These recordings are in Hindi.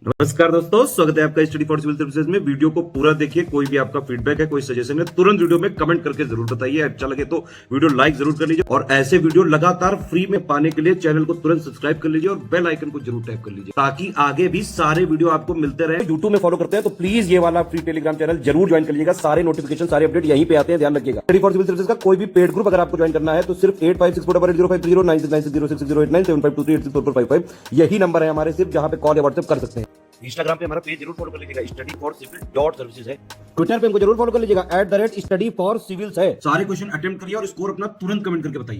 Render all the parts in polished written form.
नमस्कार दोस्तों, स्वागत है आपका स्टडी फॉर सिविल सर्विसेज में। वीडियो को पूरा देखिए। कोई भी आपका फीडबैक है, कोई सजेशन है, तुरंत वीडियो में कमेंट करके जरूर बताइए। अच्छा लगे तो वीडियो लाइक जरूर कर लीजिए और ऐसे वीडियो लगातार फ्री में पाने के लिए चैनल को तुरंत सब्सक्राइब कर लीजिए और बेल आइकन को जरूर टैप कर लीजिए ताकि आगे भी सारे वीडियो आपको मिलते रहे। यूट्यूब में फॉलो करते हैं तो प्लीज ये वाला फ्री टेलीग्राम चैनल जरूर ज्वाइन कर लीजिएगा। सारे नोटिफिकेशन, सारे अपडेट यहीं पे आते हैं, ध्यान रखिएगा। स्टडी फॉर सिविल सर्विसेज का कोई भी पेड ग्रुप अगर आपको ज्वाइन करना है तो सिर्फ 856480560660897523864455 यही नंबर है हमारे, सिर्फ जहां पे कॉल या व्हाट्सएप कर सकते हैं। इंस्टाग्राम पे हमारा पेज जरूर फॉलो कर लीजिएगा, studyforcivil.services है। ट्विटर पे हमको जरूर फॉलो कर लीजिएगा, @studyforcivils है। सारे क्वेश्चन अटेम्प्ट करिए और स्कोर अपना तुरंत कमेंट करके बताइए।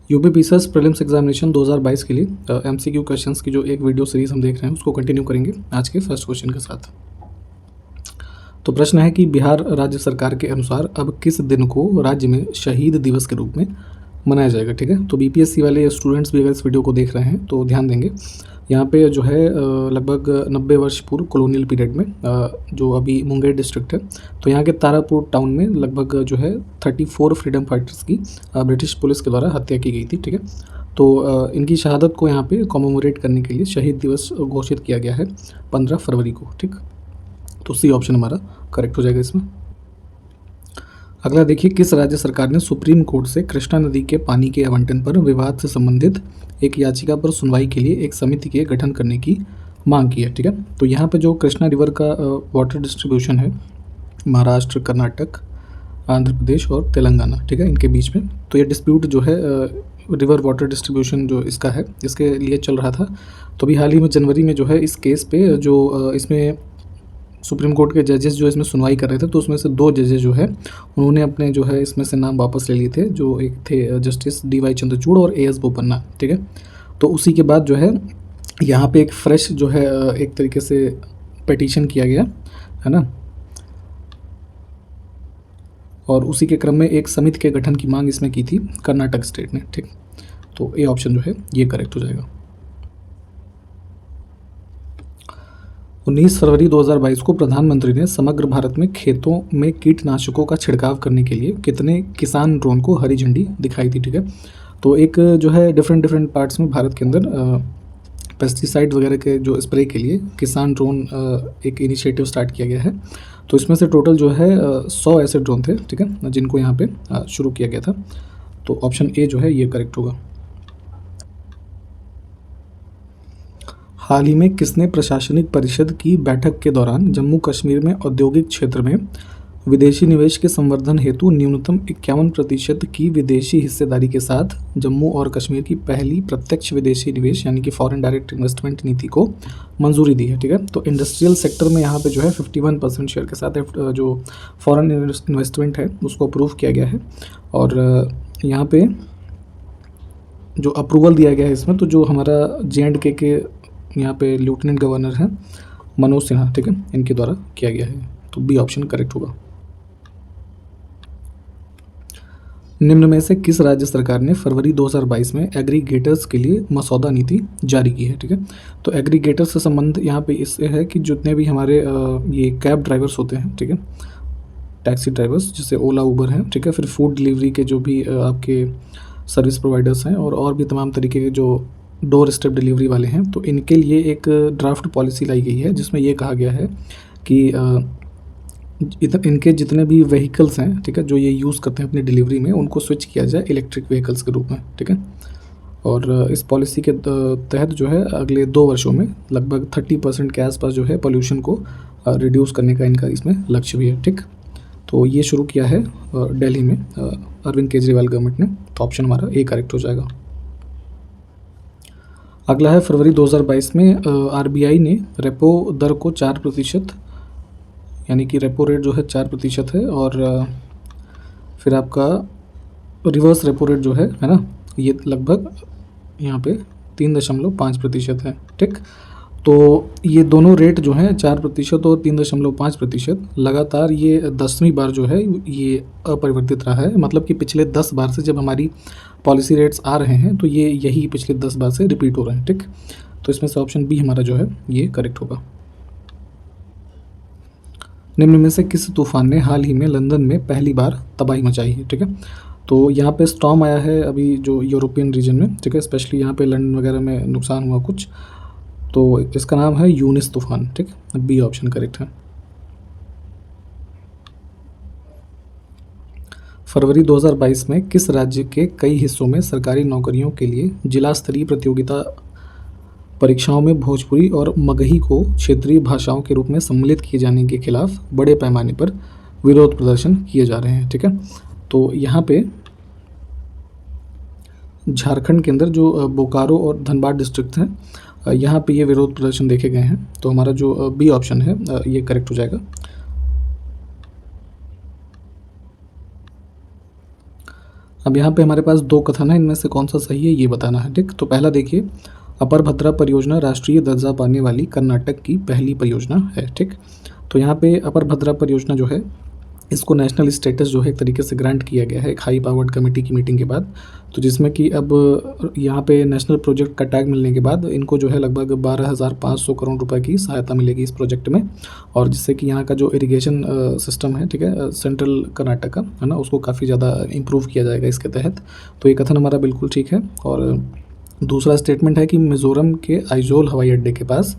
यूपीपीएससी प्रीलिम्स एग्जामिनेशन 2022 के लिए एमसीक्यू क्वेश्चंस की जो एक वीडियो सीरीज हम देख रहे हैं उसको कंटिन्यू करेंगे आज के फर्स्ट क्वेश्चन के साथ। तो प्रश्न है कि बिहार राज्य सरकार के अनुसार अब किस दिन को राज्य में शहीद दिवस के रूप में मनाया जाएगा। ठीक है, तो बीपीएससी वाले स्टूडेंट्स भी अगर इस वीडियो को देख रहे हैं तो ध्यान देंगे। यहाँ पे जो है लगभग 90 वर्ष पूर्व कॉलोनियल पीरियड में जो अभी मुंगेर डिस्ट्रिक्ट है, तो यहाँ के तारापुर टाउन में लगभग जो है 34 फ्रीडम फाइटर्स की ब्रिटिश पुलिस के द्वारा हत्या की गई थी। ठीक है, तो इनकी शहादत को यहाँ पे कॉमेमोरेट करने के लिए शहीद दिवस घोषित किया गया है 15 फरवरी को। ठीक, तो सी ऑप्शन हमारा करेक्ट हो जाएगा इसमें। अगला देखिए, किस राज्य सरकार ने सुप्रीम कोर्ट से कृष्णा नदी के पानी के आवंटन पर विवाद से संबंधित एक याचिका पर सुनवाई के लिए एक समिति के गठन करने की मांग की है। ठीक है, तो यहाँ पे जो कृष्णा रिवर का वाटर डिस्ट्रीब्यूशन है महाराष्ट्र, कर्नाटक, आंध्र प्रदेश और तेलंगाना, ठीक है, इनके बीच में, तो ये डिस्प्यूट जो है रिवर वाटर डिस्ट्रीब्यूशन जो इसका है इसके लिए चल रहा था। तो अभी हाल ही में जनवरी में जो है इस केस पे जो इसमें सुप्रीम कोर्ट के जजेस जो इसमें सुनवाई कर रहे थे, तो उसमें से 2 जजेस जो है उन्होंने अपने जो है इसमें से नाम वापस ले लिए थे, जो एक थे जस्टिस DY चंद्रचूड़ और AS बोपन्ना। ठीक है, तो उसी के बाद जो है यहाँ पे एक फ्रेश जो है एक तरीके से पिटीशन किया गया है ना, और उसी के क्रम में एक समिति के गठन की मांग इसमें की थी कर्नाटक स्टेट ने। ठीक, तो ए ऑप्शन जो है ये करेक्ट हो जाएगा। 19 फरवरी 2022 को प्रधानमंत्री ने समग्र भारत में खेतों में कीटनाशकों का छिड़काव करने के लिए कितने किसान ड्रोन को हरी झंडी दिखाई थी। ठीक है, तो एक जो है डिफरेंट पार्ट्स में भारत के अंदर पेस्टिसाइड वगैरह के जो स्प्रे के लिए किसान ड्रोन एक इनिशिएटिव स्टार्ट किया गया है। तो इसमें से टोटल जो है 100 ऐसे ड्रोन थे, ठीक है, जिनको यहाँ पे शुरू किया गया था। तो ऑप्शन ए जो है ये करेक्ट होगा। हाल ही में किसने प्रशासनिक परिषद की बैठक के दौरान जम्मू कश्मीर में औद्योगिक क्षेत्र में विदेशी निवेश के संवर्धन हेतु न्यूनतम 51% की विदेशी हिस्सेदारी के साथ जम्मू और कश्मीर की पहली प्रत्यक्ष विदेशी निवेश यानी कि फॉरेन डायरेक्ट इन्वेस्टमेंट नीति को मंजूरी दी है। ठीक है, तो इंडस्ट्रियल सेक्टर में यहाँ पे जो है 51% शेयर के साथ जो फॉरेन इन्वेस्टमेंट है उसको अप्रूव किया गया है। और यहाँ पे जो अप्रूवल दिया गया है इसमें, तो जो हमारा JNK के यहाँ पे लेफ्टिनेंट गवर्नर हैं मनोज सिन्हा, ठीक है, इनके द्वारा किया गया है। तो बी ऑप्शन करेक्ट होगा। निम्न में से किस राज्य सरकार ने फरवरी 2022 में एग्रीगेटर्स के लिए मसौदा नीति जारी की है। ठीक है, तो एग्रीगेटर्स से संबंध यहाँ पे इससे है कि जितने भी हमारे ये कैब ड्राइवर्स होते हैं, ठीक है, टैक्सी ड्राइवर्स जैसे ओला उबर हैं, ठीक है, फिर फूड डिलीवरी के जो भी आपके सर्विस प्रोवाइडर्स हैं और भी तमाम तरीके के जो डोर स्टेप डिलीवरी वाले हैं, तो इनके लिए एक ड्राफ्ट पॉलिसी लाई गई है जिसमें ये कहा गया है कि इनके जितने भी व्हीकल्स हैं, ठीक है, जो ये यूज़ करते हैं अपनी डिलीवरी में, उनको स्विच किया जाए इलेक्ट्रिक व्हीकल्स के रूप में। ठीक है, और इस पॉलिसी के तहत जो है अगले 2 वर्षों में लगभग 30% के आसपास जो है पोल्यूशन को रिड्यूस करने का इनका इसमें लक्ष्य भी है। ठीक, तो ये शुरू किया है दिल्ली में अरविंद केजरीवाल गवर्नमेंट ने। तो ऑप्शन हमारा ए करेक्ट हो जाएगा। अगला है, फरवरी 2022 में RBI ने रेपो दर को 4% यानी कि रेपो रेट जो है 4% है, और फिर आपका रिवर्स रेपो रेट जो है ना, ये लगभग यहाँ पे 3.5% है। ठीक, तो ये दोनों रेट जो हैं 4% और 3.5% लगातार ये 10वीं बार जो है ये अपरिवर्तित रहा है। मतलब कि पिछले 10 बार से जब हमारी पॉलिसी रेट्स आ रहे हैं तो ये यही पिछले 10 बार से रिपीट हो रहे हैं। ठीक, तो इसमें से ऑप्शन बी हमारा जो है ये करेक्ट होगा। निम्न में से किस तूफान ने हाल ही में लंदन में पहली बार तबाही मचाई है। ठीक है, तो यहाँ पे स्टॉर्म आया है अभी जो यूरोपियन रीजन में, ठीक है, स्पेशली यहाँ पे लंदन वगैरह में नुकसान हुआ कुछ। तो इसका नाम है यूनिस तूफान, ठीक, बी ऑप्शन करेक्ट है। फरवरी 2022 में किस राज्य के कई हिस्सों में सरकारी नौकरियों के लिए जिला स्तरीय प्रतियोगिता परीक्षाओं में भोजपुरी और मगही को क्षेत्रीय भाषाओं के रूप में सम्मिलित किए जाने के खिलाफ बड़े पैमाने पर विरोध प्रदर्शन किए जा रहे हैं, ठीक है। तो यहाँ पे झारखंड के अंदर जो बोकारो और धनबाद डिस्ट्रिक्ट हैं, यहाँ पे ये विरोध प्रदर्शन देखे गए हैं। तो हमारा जो बी ऑप्शन है ये करेक्ट हो जाएगा। अब यहाँ पे हमारे पास दो कथन है, इनमें से कौन सा सही है ये बताना है, ठीक। तो पहला देखिए, अपर भद्रा परियोजना राष्ट्रीय दर्जा पाने वाली कर्नाटक की पहली परियोजना है, ठीक। तो यहाँ पे अपर भद्रा परियोजना जो है इसको नेशनल स्टेटस जो है एक तरीके से ग्रांट किया गया है एक हाई पावर्ड कमेटी की मीटिंग के बाद। तो जिसमें कि अब यहाँ पे नेशनल प्रोजेक्ट का टैग मिलने के बाद इनको जो है लगभग 12,500 करोड़ रुपए की सहायता मिलेगी इस प्रोजेक्ट में, और जिससे कि यहाँ का जो इरिगेशन सिस्टम है, ठीक है, सेंट्रल कर्नाटक का है ना, उसको काफ़ी ज़्यादा इम्प्रूव किया जाएगा इसके तहत। तो ये कथन हमारा बिल्कुल ठीक है। और दूसरा स्टेटमेंट है कि मिज़ोरम के आइजोल हवाई अड्डे के पास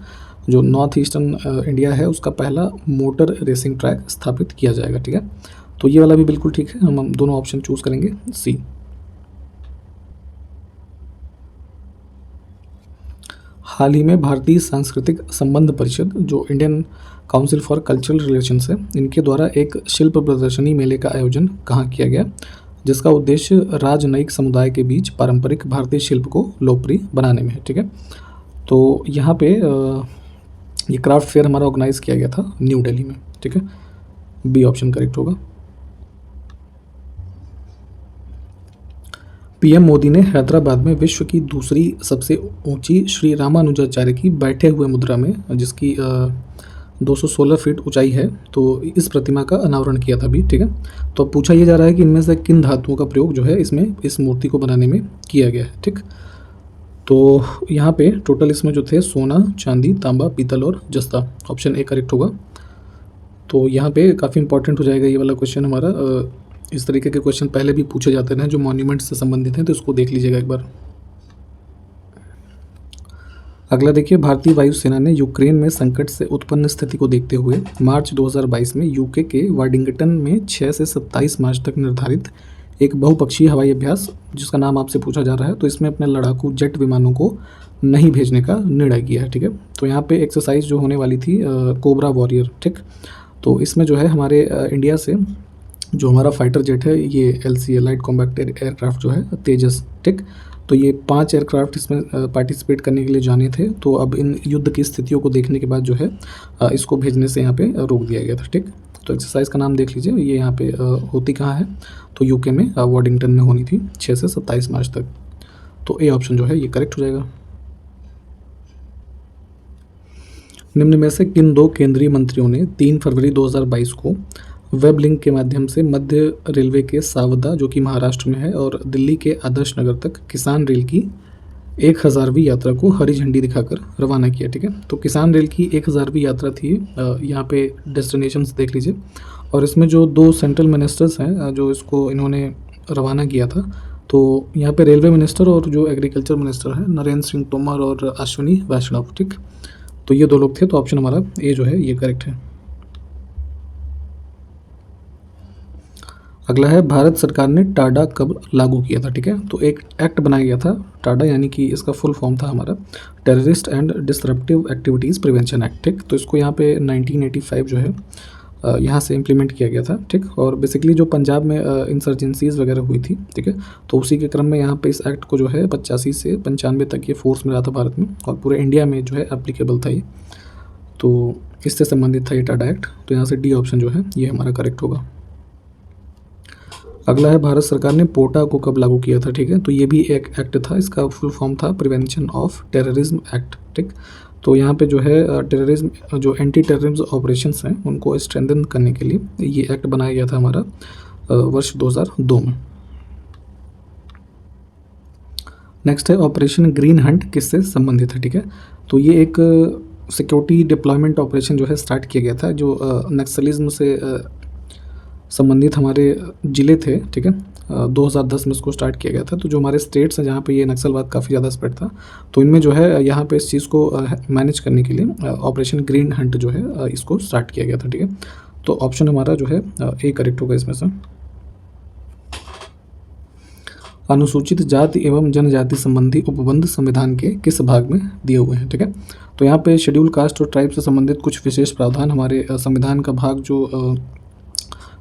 जो नॉर्थ ईस्टर्न इंडिया है उसका पहला मोटर रेसिंग ट्रैक स्थापित किया जाएगा, ठीक है। तो ये वाला भी बिल्कुल ठीक है, हम दोनों ऑप्शन चूज करेंगे सी। हाल ही में भारतीय सांस्कृतिक संबंध परिषद जो Indian council for cultural relations है, इनके द्वारा एक शिल्प प्रदर्शनी मेले का आयोजन कहाँ किया गया, जिसका उद्देश्य राजनयिक समुदाय के बीच पारंपरिक भारतीय शिल्प को लोकप्रिय बनाने में है, ठीक है। तो यहाँ पे ये क्राफ्ट फेयर हमारा ऑर्गेनाइज किया गया था न्यू दिल्ली में, ठीक है, बी ऑप्शन करेक्ट होगा। पीएम मोदी ने हैदराबाद में विश्व की दूसरी सबसे ऊंची श्री रामानुजाचार्य की बैठे हुए मुद्रा में, जिसकी 216 फीट ऊंचाई है, तो इस प्रतिमा का अनावरण किया था अभी, ठीक है। तो अब पूछा यह जा रहा है कि इनमें से किन धातुओं का प्रयोग जो है इसमें इस मूर्ति को बनाने में किया गया है, ठीक। तो यहाँ पे टोटल इसमें जो थे सोना, चांदी, तांबा, पीतल और जस्ता, ऑप्शन ए करेक्ट होगा। तो यहाँ पे काफ़ी इंपॉर्टेंट हो जाएगा ये वाला क्वेश्चन हमारा। इस तरीके के क्वेश्चन पहले भी पूछे जाते हैं जो मॉन्यूमेंट्स से संबंधित हैं, तो इसको देख लीजिएगा एक बार। अगला देखिए, भारतीय वायुसेना ने यूक्रेन में संकट से उत्पन्न स्थिति को देखते हुए मार्च 2022 में यूके के वाडिंगटन में 6 से 27 मार्च तक निर्धारित एक बहुपक्षीय हवाई अभ्यास, जिसका नाम आपसे पूछा जा रहा है, तो इसमें अपने लड़ाकू जेट विमानों को नहीं भेजने का निर्णय किया है, ठीक है। तो यहाँ पे एक्सरसाइज जो होने वाली थी कोबरा वॉरियर, ठीक। तो इसमें जो है हमारे इंडिया से जो हमारा फाइटर जेट है ये LCA लाइट कॉम्बैट एयरक्राफ्ट जो है तेजस, ठीक। तो ये 5 एयरक्राफ्ट इसमें पार्टिसिपेट करने के लिए जाने थे। तो अब इन युद्ध की स्थितियों को देखने के बाद जो है इसको भेजने से यहाँ पे रोक दिया गया था, ठीक। तो एक्सरसाइज का नाम देख लीजिए, ये यहाँ पे होती कहाँ है, तो यूके में वॉडिंगटन में होनी थी 6 से 27 मार्च तक। तो ए ऑप्शन जो है ये करेक्ट हो जाएगा। निम्न में से किन दो केंद्रीय मंत्रियों ने 3 फरवरी 2022 को वेब लिंक के माध्यम से मध्य रेलवे के सावदा जो कि महाराष्ट्र में है और दिल्ली के आदर्श नगर तक किसान रेल की 1000वीं यात्रा को हरी झंडी दिखाकर रवाना किया, ठीक है। तो किसान रेल की 1000वीं यात्रा थी, यहाँ पे डेस्टिनेशंस देख लीजिए। और इसमें जो 2 सेंट्रल मिनिस्टर्स हैं जो इसको इन्होंने रवाना किया था, तो यहाँ पे रेलवे मिनिस्टर और जो एग्रीकल्चर मिनिस्टर है नरेंद्र सिंह तोमर और अश्विनी वैष्णव, ठीक। तो ये 2 लोग थे, तो ऑप्शन हमारा ए जो है ये करेक्ट है। अगला है, भारत सरकार ने टाडा कब लागू किया था, ठीक है। तो एक एक्ट बनाया गया था टाडा, यानी कि इसका फुल फॉर्म था हमारा terrorist and disruptive activities prevention act, ठीक। तो इसको यहाँ पे 1985 जो है यहाँ से इम्प्लीमेंट किया गया था, ठीक। और बेसिकली जो पंजाब में इंसर्जेंसीज वगैरह हुई थी, ठीक है, तो उसी के क्रम में यहाँ पे इस एक्ट को जो है 85 से 95 तक ये फोर्स में रहा था भारत में, और पूरे इंडिया में जो है एप्लीकेबल था ये। तो इससे संबंधित था ये टाडा एक्ट। तो यहाँ से डी ऑप्शन जो है ये हमारा करेक्ट होगा। अगला है, भारत सरकार ने पोटा को कब लागू किया था, ठीक है। तो ये भी एक एक्ट था, इसका फुल फॉर्म था प्रिवेंशन ऑफ टेररिज्म एक्ट, ठीक। तो यहाँ पे जो है टेररिज्म जो एंटी टेररिज्म ऑपरेशंस हैं उनको स्ट्रेंथन करने के लिए ये एक्ट बनाया गया था हमारा वर्ष 2002 में। नेक्स्ट है, ऑपरेशन ग्रीन हंट किससे संबंधित है, ठीक है। तो ये एक सिक्योरिटी डिप्लॉयमेंट ऑपरेशन जो है स्टार्ट किया गया था जो नक्सलिज्म से संबंधित हमारे जिले थे, ठीक है। 2010 में इसको स्टार्ट किया गया था। तो जो हमारे स्टेट्स हैं जहाँ पे ये नक्सलवाद काफ़ी ज़्यादा स्प्रेड था, तो इनमें जो है यहाँ पे इस चीज़ को मैनेज करने के लिए ऑपरेशन ग्रीन हंट जो है इसको स्टार्ट किया गया था, ठीक है। तो ऑप्शन हमारा जो है ए करेक्ट होगा इसमें से। अनुसूचित जाति एवं जनजाति संबंधी उपबंध संविधान के किस भाग में दिए हुए हैं, ठीक है। तो यहाँ पे शेड्यूल कास्ट और ट्राइब से संबंधित कुछ विशेष प्रावधान हमारे संविधान का भाग जो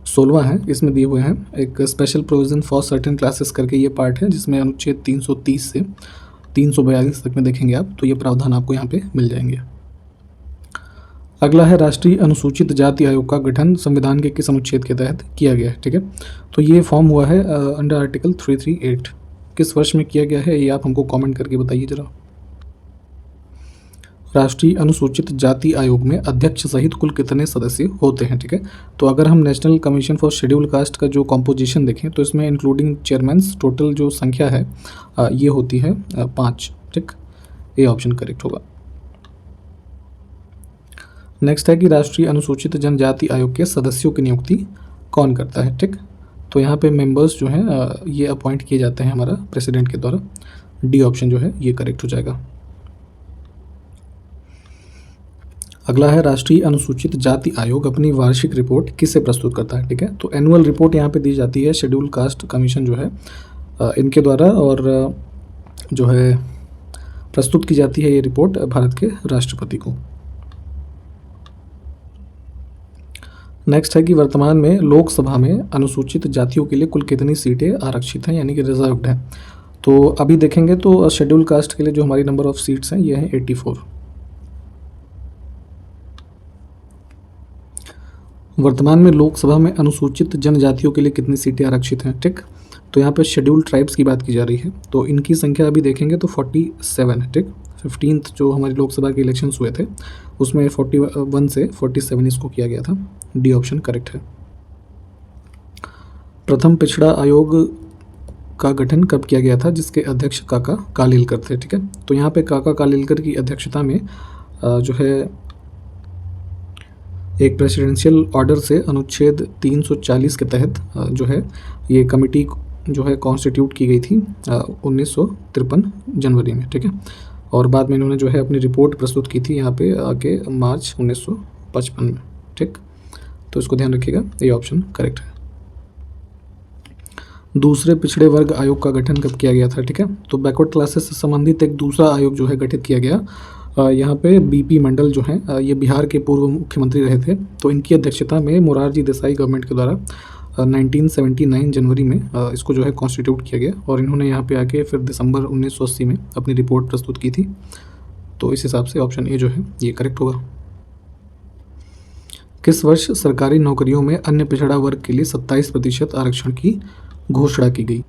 16वां है इसमें दिए हुए हैं। एक special provision for certain classes करके ये पार्ट है, जिसमें अनुच्छेद 330 से 342 तक में देखेंगे आप, तो ये प्रावधान आपको यहाँ पे मिल जाएंगे। अगला है राष्ट्रीय अनुसूचित जाति आयोग का गठन संविधान के किस अनुच्छेद के तहत किया गया है, ठीक है। तो ये फॉर्म हुआ है अंडर आर्टिकल 338। किस वर्ष में किया गया है ये आप हमको कमेंट करके बताइए जरा। राष्ट्रीय अनुसूचित जाति आयोग में अध्यक्ष सहित कुल कितने सदस्य होते हैं, ठीक है। तो अगर हम national commission for schedule caste का जो कॉम्पोजिशन देखें तो इसमें इंक्लूडिंग चेयरमैन्स टोटल जो संख्या है ये होती है 5, ठीक। ये ऑप्शन करेक्ट होगा। नेक्स्ट है कि राष्ट्रीय अनुसूचित जनजाति आयोग के सदस्यों की नियुक्ति कौन करता है, ठीक। तो यहाँ पे मेंबर्स जो हैं ये अपॉइंट किए जाते हैं हमारा प्रेसिडेंट के द्वारा। डी ऑप्शन जो है ये करेक्ट हो जाएगा। अगला है राष्ट्रीय अनुसूचित जाति आयोग अपनी वार्षिक रिपोर्ट किससे प्रस्तुत करता है, ठीक है। तो एनुअल रिपोर्ट यहाँ पे दी जाती है शेड्यूल कास्ट कमीशन जो है इनके द्वारा, और जो है प्रस्तुत की जाती है ये रिपोर्ट भारत के राष्ट्रपति को। नेक्स्ट है कि वर्तमान में लोकसभा में अनुसूचित जातियों के लिए कुल कितनी सीटें आरक्षित हैं, यानी कि रिजर्व्ड हैं। तो अभी देखेंगे तो शेड्यूल कास्ट के लिए जो हमारी नंबर ऑफ सीट्स हैं ये हैं 84। वर्तमान में लोकसभा में अनुसूचित जनजातियों के लिए कितनी सीटें आरक्षित हैं, ठीक। तो यहाँ पे शेड्यूल ट्राइब्स की बात की जा रही है, तो इनकी संख्या अभी देखेंगे तो 47 है, ठीक। 15th जो हमारी लोकसभा के इलेक्शंस हुए थे उसमें 41 से 47 इसको किया गया था। डी ऑप्शन करेक्ट है। प्रथम पिछड़ा आयोग का गठन कब किया गया था, जिसके अध्यक्ष काका कालेलकर थे, ठीक है। तो यहाँ पे काका कालेलकर की अध्यक्षता में जो है एक प्रेसिडेंशियल ऑर्डर से अनुच्छेद 340 के तहत जो है ये कमेटी जो है कॉन्स्टिट्यूट की गई थी 1953 जनवरी में, ठीक है। और बाद में इन्होंने जो है अपनी रिपोर्ट प्रस्तुत की थी यहाँ पे आके मार्च 1955 में, ठीक। तो इसको ध्यान रखिएगा, ये ऑप्शन करेक्ट है। दूसरे पिछड़े वर्ग आयोग का गठन कब किया गया था, ठीक है। तो बैकवर्ड क्लासेस से संबंधित एक दूसरा आयोग जो है गठित किया गया। यहाँ पे बीपी मंडल जो हैं ये बिहार के पूर्व मुख्यमंत्री रहे थे, तो इनकी अध्यक्षता में मोरारजी देसाई गवर्नमेंट के द्वारा 1979 जनवरी में इसको जो है कॉन्स्टिट्यूट किया गया, और इन्होंने यहाँ पे आके फिर दिसंबर 1980 में अपनी रिपोर्ट प्रस्तुत की थी। तो इस हिसाब से ऑप्शन ए जो है ये करेक्ट होगा। किस वर्ष सरकारी नौकरियों में अन्य पिछड़ा वर्ग के लिए 27% आरक्षण की घोषणा की गई।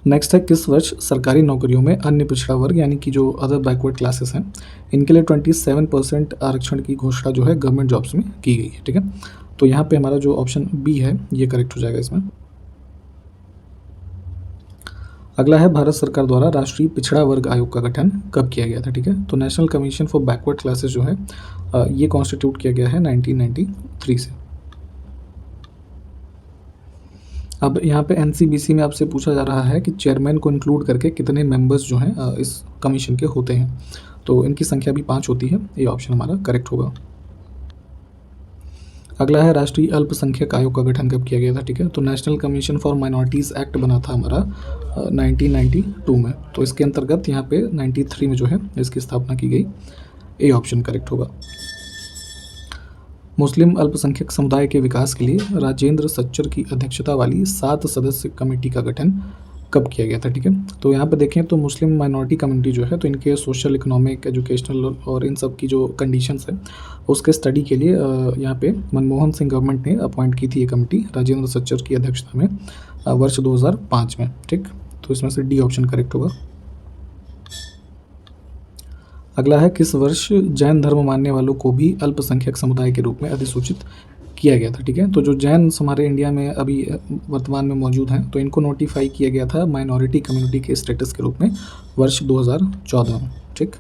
नेक्स्ट है किस वर्ष सरकारी नौकरियों में अन्य पिछड़ा वर्ग यानी कि जो अदर बैकवर्ड क्लासेस हैं इनके लिए 27% आरक्षण की घोषणा जो है गवर्नमेंट जॉब्स में की गई है, ठीक है। तो यहाँ पे हमारा जो ऑप्शन बी है ये करेक्ट हो जाएगा इसमें। अगला है भारत सरकार द्वारा राष्ट्रीय पिछड़ा वर्ग आयोग का गठन कब किया गया था, ठीक है। तो national commission for backward classes जो है ये कॉन्स्टिट्यूट किया गया है 1993 से। अब यहाँ पे एनसीबीसी में आपसे पूछा जा रहा है कि चेयरमैन को इंक्लूड करके कितने मेंबर्स जो हैं इस कमीशन के होते हैं। तो इनकी संख्या भी 5 होती है, ये ऑप्शन हमारा करेक्ट होगा। अगला है राष्ट्रीय अल्पसंख्यक आयोग का गठन कब किया गया था, ठीक है। तो national commission for minorities act बना था हमारा 1992 में, तो इसके अंतर्गत यहाँ पे 93 में जो है इसकी स्थापना की गई। ए ऑप्शन करेक्ट होगा। मुस्लिम अल्पसंख्यक समुदाय के विकास के लिए राजेंद्र सच्चर की अध्यक्षता वाली 7 सदस्य कमेटी का गठन कब किया गया था, ठीक है। तो यहाँ पे देखें तो मुस्लिम माइनॉरिटी कम्युनिटी जो है तो इनके सोशल, इकोनॉमिक, एजुकेशनल और इन सब की जो कंडीशंस है उसके स्टडी के लिए यहाँ पे मनमोहन सिंह गवर्नमेंट ने अपॉइंट की थी ये कमेटी राजेंद्र सच्चर की अध्यक्षता में वर्ष 2005 में, ठीक। तो इसमें से डी ऑप्शन करेक्ट होगा। अगला है किस वर्ष जैन धर्म मानने वालों को भी अल्पसंख्यक समुदाय के रूप में अधिसूचित किया गया था, ठीक है। तो जो जैन हमारे इंडिया में अभी वर्तमान में मौजूद हैं तो इनको नोटिफाई किया गया था माइनॉरिटी कम्युनिटी के स्टेटस के रूप में वर्ष 2014 में, ठीक।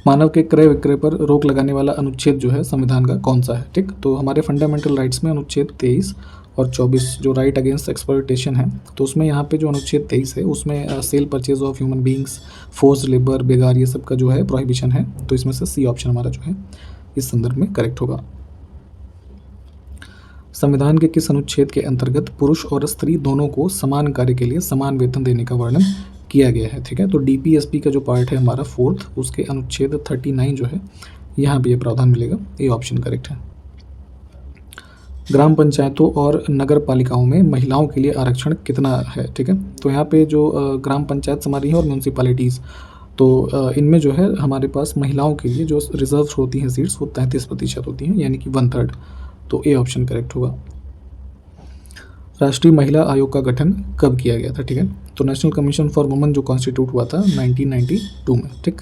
मानव के क्रय विक्रय पर रोक लगाने वाला अनुच्छेद जो है संविधान का कौन सा है, ठीक। तो हमारे फंडामेंटल राइट्स में अनुच्छेद 23 और 24 जो राइट अगेंस्ट एक्सप्लॉयटेशन है, तो उसमें यहाँ पे जो अनुच्छेद 23 है उसमें sale purchase of human beings, force labour, बेगार, ये सब का जो है प्रोहिबिशन है। तो इसमें से सी ऑप्शन हमारा जो है इस संदर्भ में करेक्ट होगा। संविधान के किस अनुच्छेद के अंतर्गत पुरुष और स्त्री दोनों को समान कार्य के लिए समान वेतन देने का वर्णन किया गया है, ठीक है। तो डीपीएसपी का जो पार्ट है हमारा 4th, उसके अनुच्छेद 39 जो है यहाँ पे ये प्रावधान मिलेगा, ये ऑप्शन करेक्ट है। ग्राम पंचायतों और नगर पालिकाओं में महिलाओं के लिए आरक्षण कितना है, ठीक है। तो यहाँ पे जो ग्राम पंचायत हमारी है और म्यूनसिपैलिटीज़, तो इनमें जो है हमारे पास महिलाओं के लिए जो रिजर्व होती हैं सीट्स वो 33% होती हैं, यानी कि 1/3। तो ए ऑप्शन करेक्ट होगा। राष्ट्रीय महिला आयोग का गठन कब किया गया था, ठीक है। तो नेशनल कमीशन फॉर वुमेन जो कॉन्स्टिट्यूट हुआ था 1992 में, ठीक।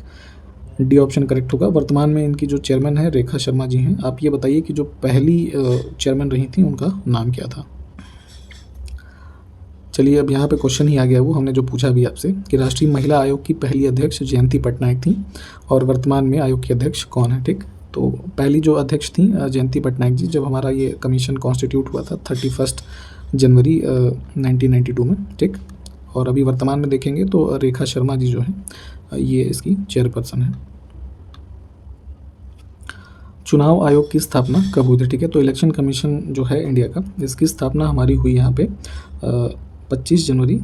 डी ऑप्शन करेक्ट होगा। वर्तमान में इनकी जो चेयरमैन है रेखा शर्मा जी हैं। आप ये बताइए कि जो पहली चेयरमैन रही थी उनका नाम क्या था। चलिए अब यहाँ पे क्वेश्चन ही आ गया, वो हमने जो पूछा भी आपसे कि राष्ट्रीय महिला आयोग की पहली अध्यक्ष जयंती पटनायक थी और वर्तमान में आयोग की अध्यक्ष कौन है, ठीक। तो पहली जो अध्यक्ष थी जयंती पटनायक जी, जब हमारा ये कमीशन कॉन्स्टिट्यूट हुआ था 31 जनवरी 1992 में, ठीक। और अभी वर्तमान में देखेंगे तो रेखा शर्मा जी जो है ये इसकी चेयरपर्सन है। चुनाव आयोग की स्थापना कब हुई थी, ठीक है। तो इलेक्शन कमीशन जो है इंडिया का, इसकी स्थापना हमारी हुई यहाँ पे 25 जनवरी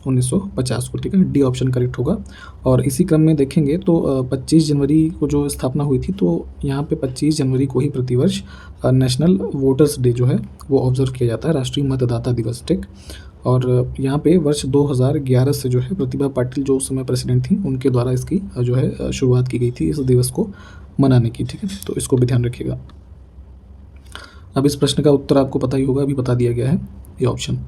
1950 को, ठीक है। डी ऑप्शन करेक्ट होगा। और इसी क्रम में देखेंगे तो 25 जनवरी को जो स्थापना हुई थी, तो यहाँ पे 25 जनवरी को ही प्रतिवर्ष नेशनल वोटर्स डे जो है वो ऑब्जर्व किया जाता है, राष्ट्रीय मतदाता दिवस, ठीक। और यहाँ पे वर्ष 2011 से जो है प्रतिभा पाटिल जो उस समय प्रेसिडेंट थी, उनके द्वारा इसकी जो है शुरुआत की गई थी इस दिवस को मनाने की, ठीक है। तो इसको भी ध्यान रखिएगा। अब इस प्रश्न का उत्तर आपको पता ही होगा, अभी बता दिया गया है, ये ऑप्शन।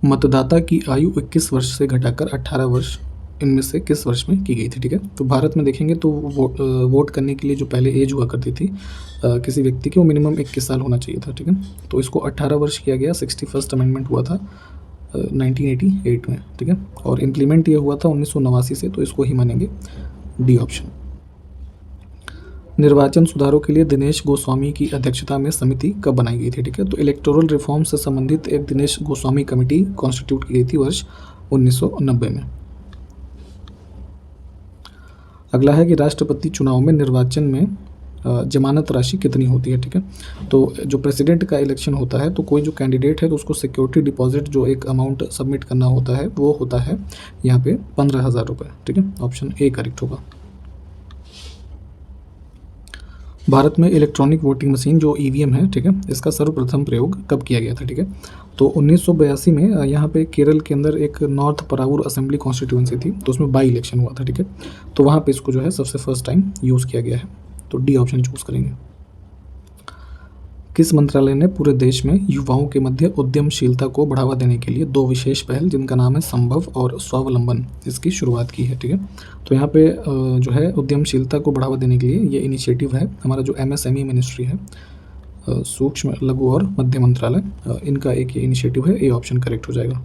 मतदाता की आयु 21 वर्ष से घटाकर 18 वर्ष इनमें से किस वर्ष में की गई थी, ठीक है। तो भारत में देखेंगे तो वोट करने के लिए जो पहले एज हुआ करती थी किसी व्यक्ति की, वो मिनिमम 21 साल होना चाहिए था, ठीक है। तो इसको 18 वर्ष किया गया, 61st अमेंडमेंट हुआ था 1988 में, ठीक है। और इम्प्लीमेंट ये हुआ था 1989 से, तो इसको ही मानेंगे, डी ऑप्शन। निर्वाचन सुधारों के लिए दिनेश गोस्वामी की अध्यक्षता में समिति कब बनाई गई थी, ठीक है। तो इलेक्टोरल रिफॉर्म से संबंधित एक दिनेश गोस्वामी कमेटी कॉन्स्टिट्यूट की गई थी वर्ष 1990 में। अगला है कि राष्ट्रपति चुनाव में निर्वाचन में जमानत राशि कितनी होती है, ठीक है। तो जो प्रेसिडेंट का इलेक्शन होता है, तो कोई जो कैंडिडेट है तो उसको सिक्योरिटी डिपॉजिट जो एक अमाउंट सबमिट करना होता है वो होता है यहाँ पे 15,000 रुपये, ठीक है। ऑप्शन ए करेक्ट होगा। भारत में इलेक्ट्रॉनिक वोटिंग मशीन जो ईवीएम है, ठीक है, इसका सर्वप्रथम प्रयोग कब किया गया था, ठीक है। तो 1982 में यहाँ पे केरल के अंदर एक नॉर्थ परावूर असेंबली कॉन्स्टिट्यूंसी थी, तो उसमें बाई इलेक्शन हुआ था, ठीक है। तो वहाँ पे इसको जो है सबसे फर्स्ट टाइम यूज़ किया गया है, तो डी ऑप्शन चूज़ करेंगे। किस मंत्रालय ने पूरे देश में युवाओं के मध्य उद्यमशीलता को बढ़ावा देने के लिए 2 विशेष पहल जिनका नाम है संभव और स्वावलंबन, इसकी शुरुआत की है, ठीक है। तो यहाँ पे जो है उद्यमशीलता को बढ़ावा देने के लिए ये इनिशिएटिव है हमारा जो MSME मिनिस्ट्री है, सूक्ष्म लघु और मध्य मंत्रालय, इनका एक ये इनिशिएटिव है, ए ऑप्शन करेक्ट हो जाएगा।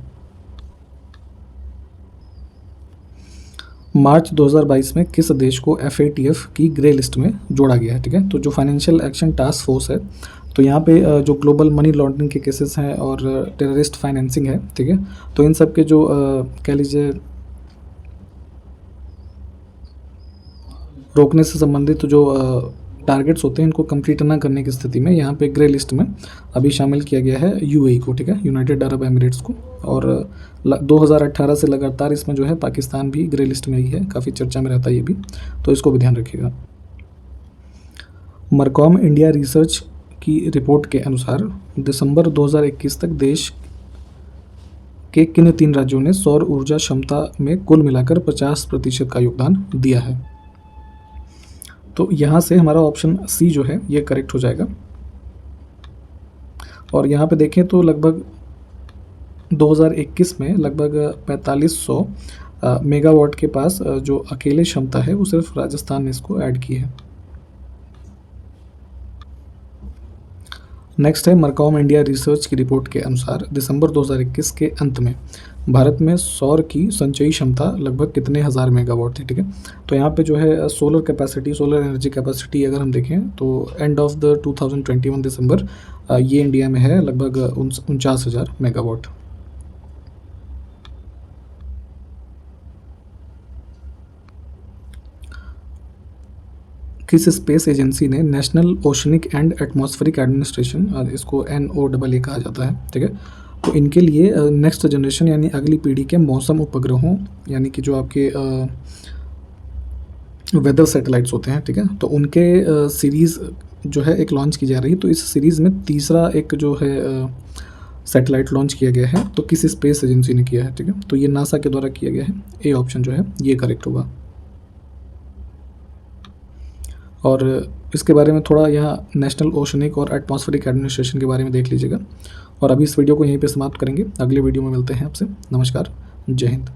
मार्च 2022 में किस देश को FATF की ग्रे लिस्ट में जोड़ा गया है, ठीक है। तो जो फाइनेंशियल एक्शन टास्क फोर्स है, तो यहाँ पे जो ग्लोबल मनी लॉन्ड्रिंग के केसेस हैं और टेररिस्ट फाइनेंसिंग है, ठीक है, तो इन सब के जो कह लीजिए रोकने से संबंधित जो टारगेट्स होते हैं, इनको कंप्लीट ना करने की स्थिति में यहाँ पे ग्रे लिस्ट में अभी शामिल किया गया है UAE को, ठीक है, यूनाइटेड अरब एमिरेट्स को। और 2018 से लगातार इसमें जो है पाकिस्तान भी ग्रे लिस्ट में ही है, काफ़ी चर्चा में रहता है ये भी, तो इसको भी ध्यान रखिएगा। मरकॉम इंडिया रिसर्च की रिपोर्ट के अनुसार दिसंबर 2021 तक देश के किन 3 राज्यों ने सौर ऊर्जा क्षमता में कुल मिलाकर 50% का योगदान दिया है। तो यहाँ से हमारा ऑप्शन सी जो है ये करेक्ट हो जाएगा। और यहाँ पे देखें तो लगभग 2021 में लगभग 4500 मेगावाट के पास जो अकेले क्षमता है वो सिर्फ राजस्थान ने इसको ऐड की है। नेक्स्ट है मरकॉम इंडिया रिसर्च की रिपोर्ट के अनुसार दिसंबर 2021 के अंत में भारत में सौर की संचयी क्षमता लगभग कितने हज़ार मेगावाट थी, ठीक है। तो यहाँ पे जो है solar capacity, solar energy capacity अगर हम देखें तो एंड ऑफ द 2021 दिसंबर ये इंडिया में है लगभग 49,000 मेगावाट। किस स्पेस एजेंसी ने national oceanic and atmospheric administration, इसको NOAA कहा जाता है, ठीक है, तो इनके लिए नेक्स्ट जनरेशन यानी अगली पीढ़ी के मौसम उपग्रहों यानी कि जो आपके वेदर सैटेलाइट्स होते हैं, ठीक है, तो उनके सीरीज़ जो है एक लॉन्च की जा रही है। तो इस सीरीज़ में तीसरा एक जो है सैटेलाइट लॉन्च किया गया है, तो किस स्पेस एजेंसी ने किया है, ठीक है, तो ये नासा के द्वारा किया गया है। ए ऑप्शन जो है ये करेक्ट होगा। और इसके बारे में थोड़ा यहाँ नेशनल ओशनिक और एटमॉस्फेरिक एडमिनिस्ट्रेशन के बारे में देख लीजिएगा। और अभी इस वीडियो को यहीं पे समाप्त करेंगे, अगले वीडियो में मिलते हैं आपसे। नमस्कार, जय हिंद।